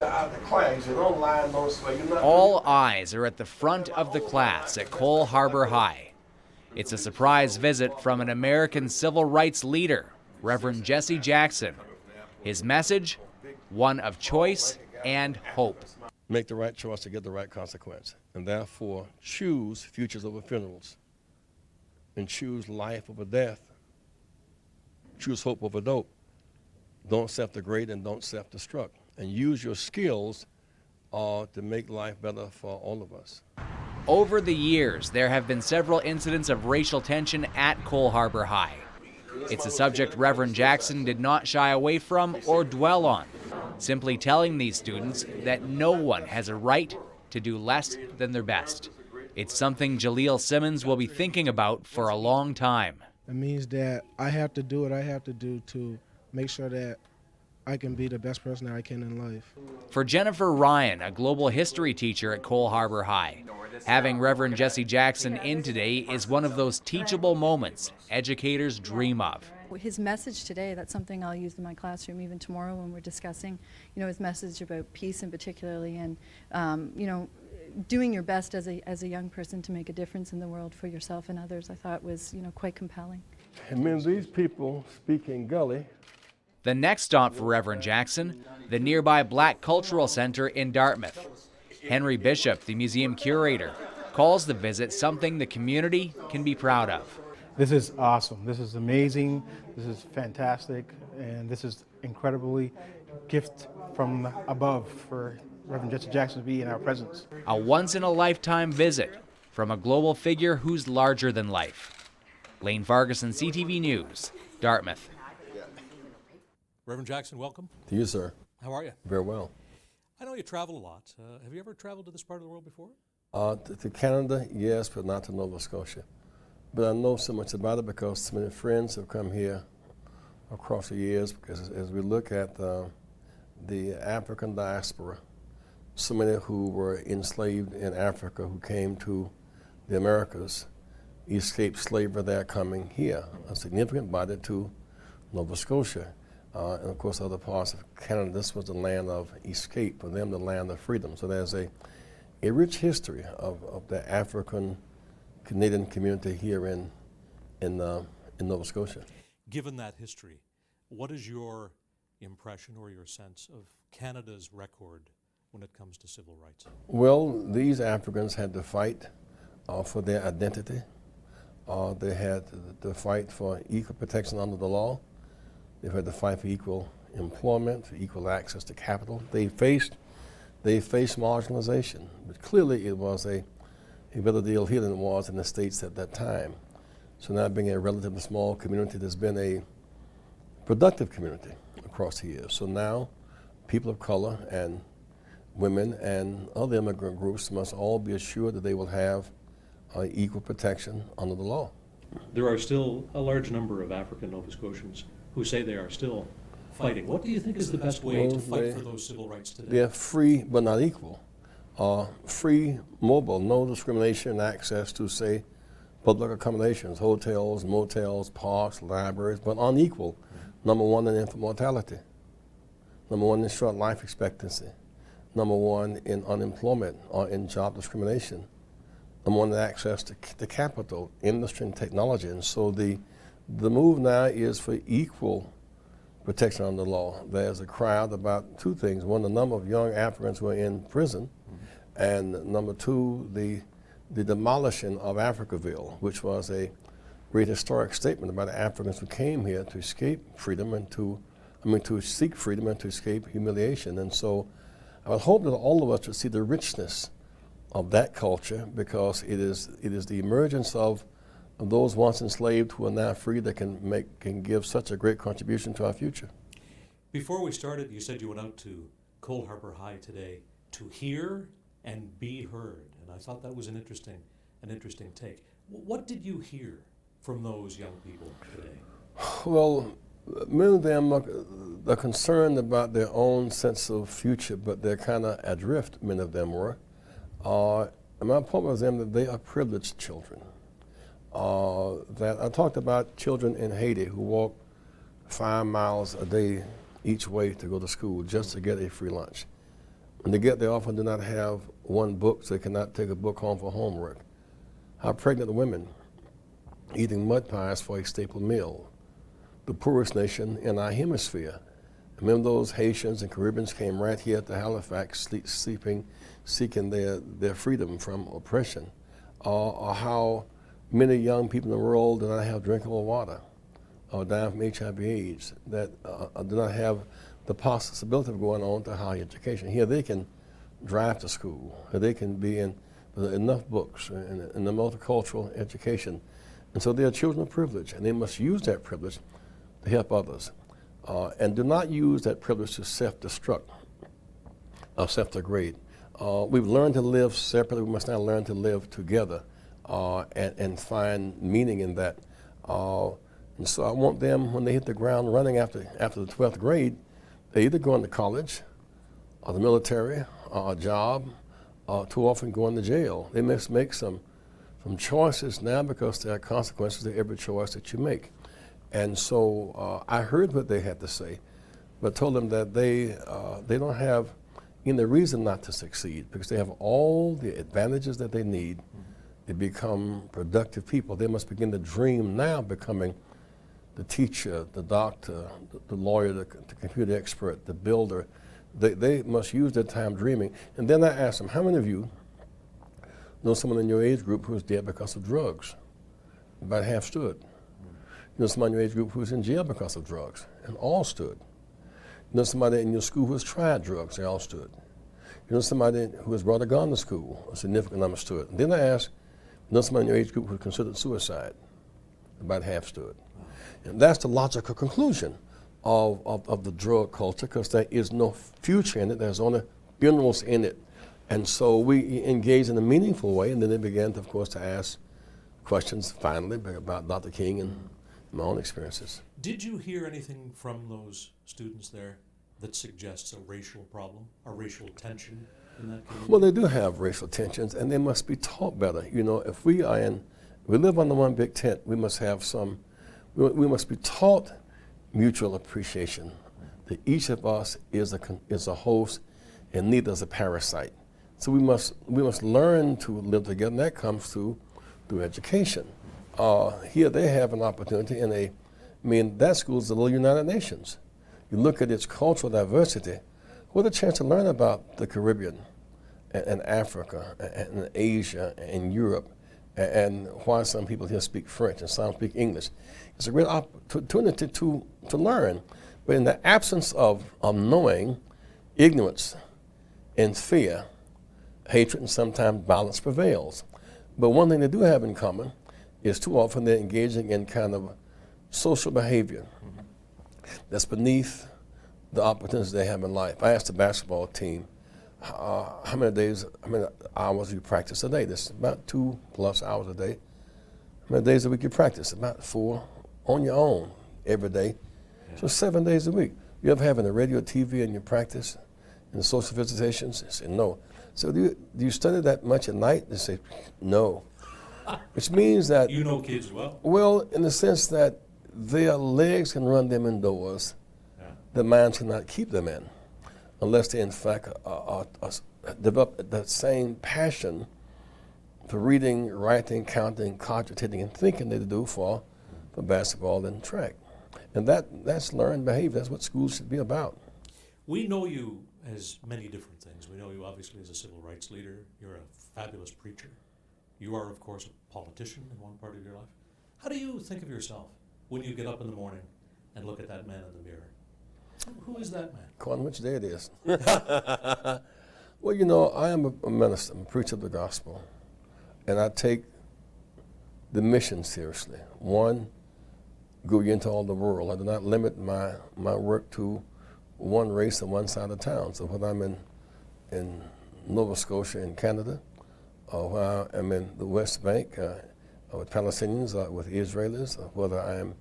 All eyes are at the front of the class at Cole Harbour High. It's a surprise visit from an American civil rights leader, Reverend Jesse Jackson. His message, one of choice and hope. Make the right choice to get the right consequence, and therefore choose futures over funerals, and choose life over death, choose hope over dope. Don't self-degrade and don't self-destruct, and use your skills to make life better for all of us. Over the years, there have been several incidents of racial tension at Cole Harbour High. It's a subject Reverend Jackson did not shy away from or dwell on, simply telling these students that no one has a right to do less than their best. It's something Jaleel Simmons will be thinking about for a long time. It means that I have to do what I have to do to make sure that I can be the best person that I can in life. For Jennifer Ryan, a global history teacher at Cole Harbour High, having Reverend Jesse Jackson in today is one of those teachable moments educators dream of. His message today, that's something I'll use in my classroom even tomorrow when we're discussing, his message about peace and particularly, and, doing your best as a young person to make a difference in the world for yourself and others, I thought was, quite compelling. It means these people speak in Gully. The next stop for Reverend Jackson, the nearby Black Cultural Center in Dartmouth. Henry Bishop, the museum curator, calls the visit something the community can be proud of. This is awesome. This is amazing. This is fantastic. And this is incredibly gift from above for Reverend Jesse Jackson to be in our presence. A once-in-a-lifetime visit from a global figure who's larger than life. Lane Farguson, CTV News, Dartmouth. Reverend Jackson, welcome. To you, sir. How are you? Very well. I know you travel a lot. Have you ever traveled to this part of the world before? To Canada, yes, but not to Nova Scotia. But I know so much about it because so many friends have come here across the years, because as we look at the African diaspora, so many who were enslaved in Africa who came to the Americas, escaped slavery there coming here, a significant body to Nova Scotia. And of course other parts of Canada. This was the land of escape, for them the land of freedom. So there's a rich history of the African Canadian community here in Nova Scotia. Given that history, what is your impression or your sense of Canada's record when it comes to civil rights? Well, these Africans had to fight for their identity. They had to fight for equal protection under the law. They've had to fight for equal employment, for equal access to capital. They faced marginalization, but clearly it was a better deal here than it was in the States at that time. So now being a relatively small community, there's been a productive community across the years. So now people of color and women and other immigrant groups must all be assured that they will have equal protection under the law. There are still a large number of African Nova Scotians who say they are still fighting. What do you think is the best way to fight for those civil rights today? They're free but not equal. Free, mobile, no discrimination, access to, say, public accommodations, hotels, motels, parks, libraries, but unequal. Number one in infant mortality. Number one in short life expectancy. Number one in unemployment or in job discrimination. Number one in access to capital, industry, and technology. And so the move now is for equal protection under the law. There's a crowd about two things. One, the number of young Africans who are in prison, and number two, the demolishing of Africaville, which was a great historic statement about the Africans who came here to escape freedom and to seek freedom and to escape humiliation. And so I would hope that all of us would see the richness of that culture, because it is the emergence of those once enslaved who are now free that can give such a great contribution to our future. Before we started, you said you went out to Cole Harbour High today to hear and be heard, and I thought that was an interesting take. What did you hear from those young people today? Well, many of them are concerned about their own sense of future, but they're kind of adrift, many of them were. And my point was them that they are privileged children. That I talked about children in Haiti who walk 5 miles a day each way to go to school just to get a free lunch. When they get there, often do not have one book, so they cannot take a book home for homework. How pregnant women eating mud pies for a staple meal. The poorest nation in our hemisphere. Remember those Haitians and Caribbeans came right here to Halifax, seeking their freedom from oppression. Or how many young people in the world do not have drinkable water, or dying from HIV/AIDS, that do not have the possibility of going on to higher education. Here they can drive to school. Here they can be in enough books and the multicultural education. And so they are children of privilege, and they must use that privilege to help others. And do not use that privilege to self-destruct or self-degrade. We've learned to live separately. We must now learn to live together and find meaning in that. And so I want them, when they hit the ground running after the 12th grade, they either go into college or the military or a job, or too often going to jail. They must make some choices now, because there are consequences to every choice that you make. And so I heard what they had to say, but told them that they don't have any reason not to succeed, because they have all the advantages that they need to become productive people. They must begin to dream now, becoming the teacher, the doctor, the lawyer, the computer expert, the builder. They must use their time dreaming. And then I asked them, how many of you know someone in your age group who is dead because of drugs? About half stood. You know someone in your age group who's in jail because of drugs, and all stood. You know somebody in your school who has tried drugs, they all stood. You know somebody who has brought a gun to school, a significant number stood. And then I asked, you know somebody in your age group who considered suicide? About half stood. And that's the logical conclusion of the drug culture, because there is no future in it, there's only funerals in it. And so we engage in a meaningful way, and then they began, of course, to ask questions finally about Dr. King and my own experiences. Did you hear anything from those students there that suggests a racial problem, a racial tension in that community? Well, they do have racial tensions, and they must be taught better. You know, if we live under one big tent, we must have we must be taught mutual appreciation, that each of us is a host and neither is a parasite. So we must learn to live together, and that comes through education. Here they have an opportunity that school is the little United Nations. You look at its cultural diversity, what a chance to learn about the Caribbean and Africa and Asia and Europe, and why some people here speak French and some speak English. It's a great opportunity to learn. But in the absence of knowing, ignorance and fear, hatred, and sometimes violence prevails. But one thing they do have in common is too often they're engaging in kind of social behavior that's beneath the opportunities they have in life. I asked the basketball team, how many hours do you practice a day? This is about 2+ hours a day. How many days a week you practice? About 4 on your own every day. So 7 days a week. You ever having a radio or TV in your practice and the social visitations? They say, no. So do you study that much at night? They say, no. Which means that... You know kids well. Well, in the sense that their legs can run them indoors, their minds cannot keep them in, unless they in fact develop that same passion for reading, writing, counting, cogitating, and thinking they do for basketball and track. And that's learned behavior. That's what schools should be about. We know you as many different things. We know you obviously as a civil rights leader. You're a fabulous preacher. You are, of course, a politician in one part of your life. How do you think of yourself when you get up in the morning and look at that man in the mirror? Who is that man? According to which day it is. Well, you know, I am a minister, I'm a preacher of the gospel, and I take the mission seriously. One, go into all the world. I do not limit my work to one race and one side of town. So whether I'm in Nova Scotia in Canada, or whether I'm in the West Bank with Palestinians, with Israelis, or whether I'm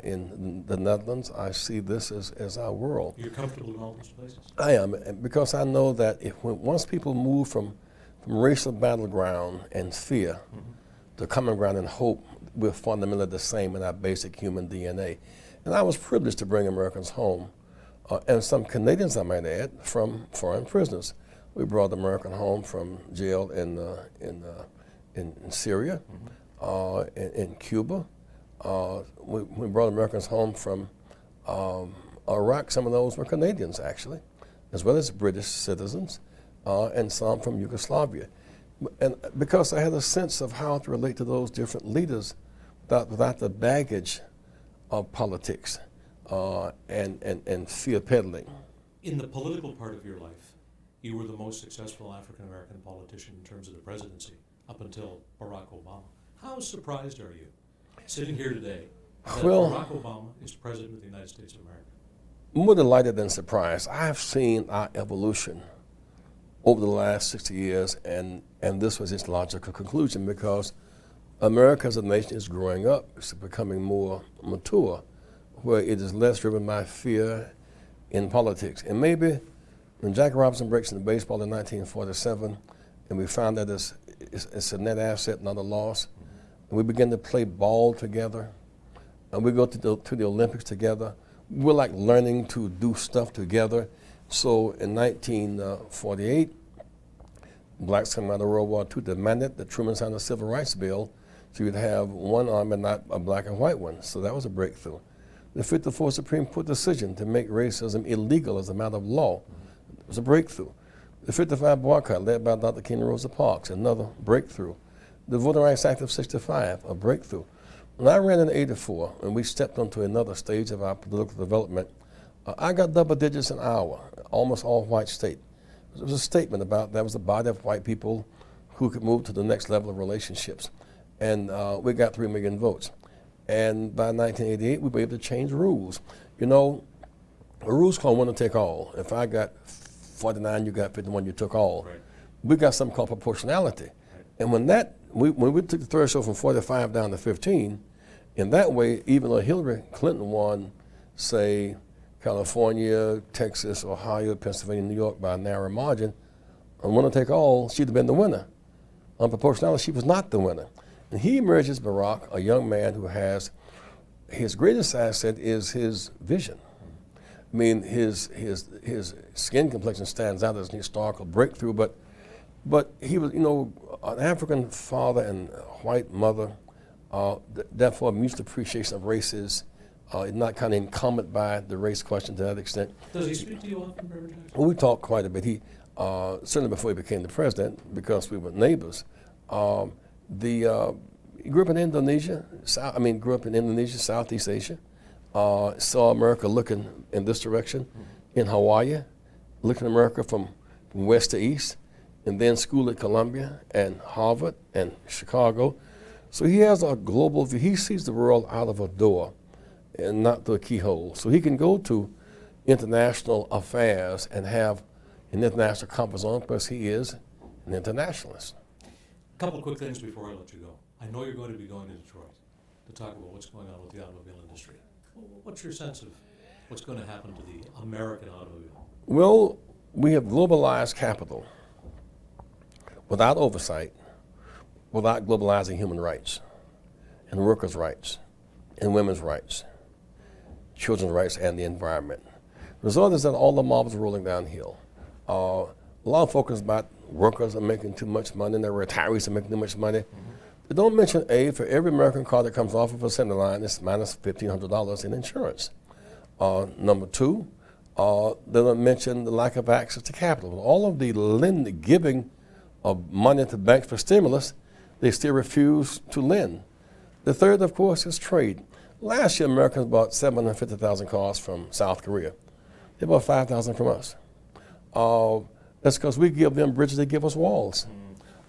in the Netherlands, I see this as our world. You're comfortable in all those places? I am, because I know that once people move from racial battleground and fear to common ground and hope, we're fundamentally the same in our basic human DNA. And I was privileged to bring Americans home, and some Canadians, I might add, from foreign prisoners. We brought American home from jail in Syria, in Cuba. We brought Americans home from Iraq. Some of those were Canadians, actually, as well as British citizens, and some from Yugoslavia. And because I had a sense of how to relate to those different leaders without the baggage of politics and fear peddling. In the political part of your life, you were the most successful African-American politician in terms of the presidency up until Barack Obama. How surprised are you, sitting here today, that Barack Obama is President of the United States of America? More delighted than surprised. I've seen our evolution over the last 60 years, and this was its logical conclusion, because America as a nation is growing up. It's becoming more mature, where it is less driven by fear in politics. And maybe when Jackie Robinson breaks into baseball in 1947, and we found that it's a net asset, not a loss, and we begin to play ball together, and we go to the Olympics together, we're like learning to do stuff together. So in 1948, blacks coming out of World War II demanded that Truman sign the Civil Rights Bill, so you'd have one army, not a black and white one. So that was a breakthrough. The 54th Supreme Court decision to make racism illegal as a matter of law was a breakthrough. The 55 boycott led by Dr. King and Rosa Parks, another breakthrough. The Voting Rights Act of '65, a breakthrough. When I ran in '84, and we stepped onto another stage of our political development, I got double digits an hour, almost all white state. There was a statement about that was the body of white people who could move to the next level of relationships. And we got 3 million votes. And by 1988, we were able to change rules. You know, the rules called winner take all. If I got 49, you got 51, you took all. Right. We got something called proportionality. Right. And when we took the threshold from 45 down to 15, in that way, even though Hillary Clinton won, say, California, Texas, Ohio, Pennsylvania, New York by a narrow margin, on winner take all, she'd have been the winner. On proportionality, she was not the winner. And he emerges, Barack, a young man who has, his greatest asset is his vision. I mean, his skin complexion stands out as an historical breakthrough, but he was, you know, an African father and white mother, therefore a mutual appreciation of races, not kind of encumbered by the race question to that extent. Does he speak to you often, Reverend Jackson? Well, we talked quite a bit. He certainly before he became the president, because we were neighbors. He grew up in Indonesia. Grew up in Indonesia, Southeast Asia. Saw America looking in this direction, in Hawaii, looking at America from west to east, and then school at Columbia and Harvard and Chicago. So he has a global view. He sees the world out of a door and not through a keyhole. So he can go to international affairs and have an international compass on, because he is an internationalist. A couple of quick things before I let you go. I know you're going to be going to Detroit to talk about what's going on with the automobile industry. What's your sense of what's going to happen to the American automobile? Well, we have globalized capital without oversight, without globalizing human rights and workers' rights and women's rights, children's rights, and the environment. The result is that all the marbles are rolling downhill. A lot of focus about workers are making too much money and their retirees are making too much money. They don't mention, for every American car that comes off of a assembly line, it's minus $1,500 in insurance. Number two, they don't mention the lack of access to capital. All of the giving of money to banks for stimulus, they still refuse to lend. The third, of course, is trade. Last year, Americans bought 750,000 cars from South Korea. They bought 5,000 from us. That's because we give them bridges, they give us walls.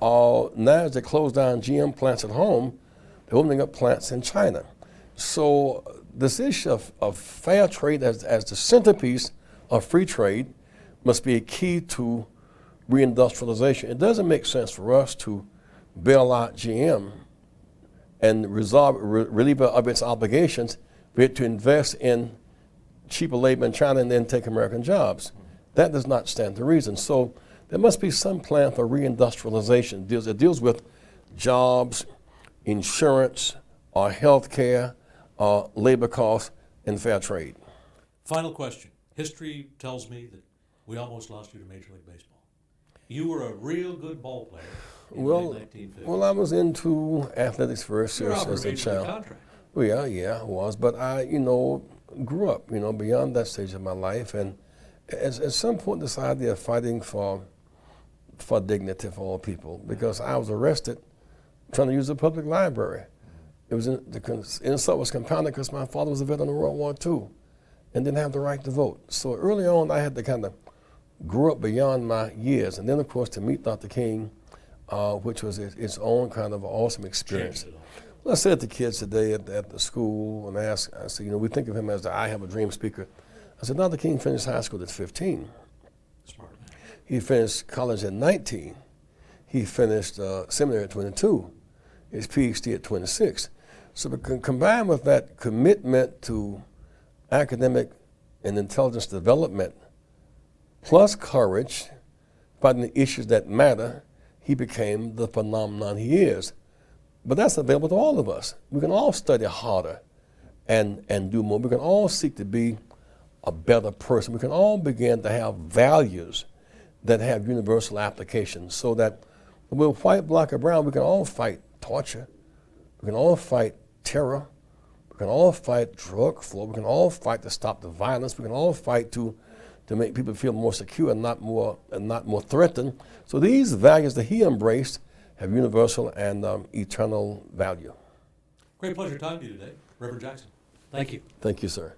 Now as they close down GM plants at home, they're opening up plants in China. So this issue of fair trade as the centerpiece of free trade must be a key to reindustrialization. It doesn't make sense for us to bail out GM and relieve it of its obligations, for it to invest in cheaper labor in China and then take American jobs. That does not stand to reason. So there must be some plan for reindustrialization. It deals with jobs, insurance, health care, labor costs, and fair trade. Final question. History tells me that we almost lost you to Major League Baseball. You were a real good ball player in Well, the late 1950s. well, I was into athletics first You're as a obligated to the child. contract. Well, yeah, I was. But I, grew up, beyond that stage of my life. And at some point decided they are fighting for dignity for all people, because I was arrested trying to use the public library. It was the insult was compounded because my father was a veteran of World War II and didn't have the right to vote. So early on, I had to kind of grow up beyond my years. And then, of course, to meet Dr. King, which was its own kind of awesome experience. Changed it all. Well, I said to kids today at the school, and I said, we think of him as the I Have a Dream speaker. I said, Dr. King finished high school at 15. Smart. He finished college at 19. He finished seminary at 22. His PhD at 26. So combined with that commitment to academic and intelligence development, plus courage, fighting the issues that matter, he became the phenomenon he is. But that's available to all of us. We can all study harder and do more. We can all seek to be a better person. We can all begin to have values that have universal applications, so that whether we're white, black, or brown, we can all fight torture. We can all fight terror. We can all fight drug flow. We can all fight to stop the violence. We can all fight to make people feel more secure and not more threatened. So these values that he embraced have universal and eternal value. Great pleasure talking to you today, Reverend Jackson. Thank you. Thank you, sir.